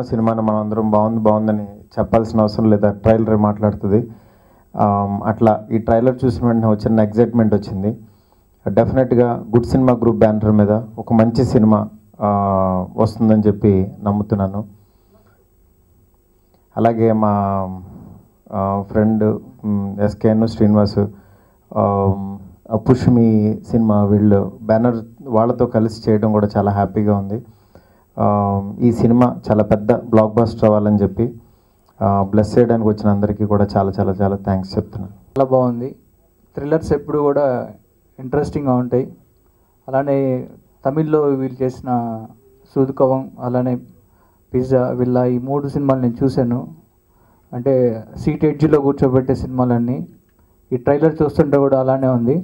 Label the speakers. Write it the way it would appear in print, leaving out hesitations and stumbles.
Speaker 1: ఉన్న సినిమాని మనం అందరం బాగుందని చెప్పాల్సిన అవసరం లేదా, ట్రైలర్ మాట్లాడుతుంది. అట్లా ఈ ట్రైలర్ చూసిన వెంటనే వచ్చిన ఎగ్జైట్మెంట్ వచ్చింది. డెఫినెట్గా గుడ్ సినిమా గ్రూప్ బ్యానర్ మీద ఒక మంచి సినిమా వస్తుందని చెప్పి నమ్ముతున్నాను. అలాగే మా ఫ్రెండ్ ఎస్కేఎన్ శ్రీనివాసు, పుష్మి సినిమా వీళ్ళు బ్యానర్ వాళ్ళతో కలిసి చేయడం కూడా చాలా హ్యాపీగా ఉంది. ఈ సినిమా చాలా పెద్ద బ్లాక్ బస్టర్ అవ్వాలని చెప్పి బ్లెస్ చేయడానికి వచ్చిన అందరికీ కూడా చాలా చాలా చాలా థ్యాంక్స్ చెప్తున్నాను.
Speaker 2: చాలా బాగుంది. థ్రిల్లర్స్ ఎప్పుడు కూడా ఇంట్రెస్టింగ్గా ఉంటాయి. అలానే తమిళ్లో వీళ్ళు చేసిన సూదుకవం, అలానే పిజ్జా, వీళ్ళ ఈ 3 సినిమాలు నేను చూశాను. అంటే సీట్ ఎడ్జ్లో కూర్చోబెట్టే సినిమాలన్నీ. ఈ ట్రైలర్ చూస్తుంటే కూడా అలానే ఉంది.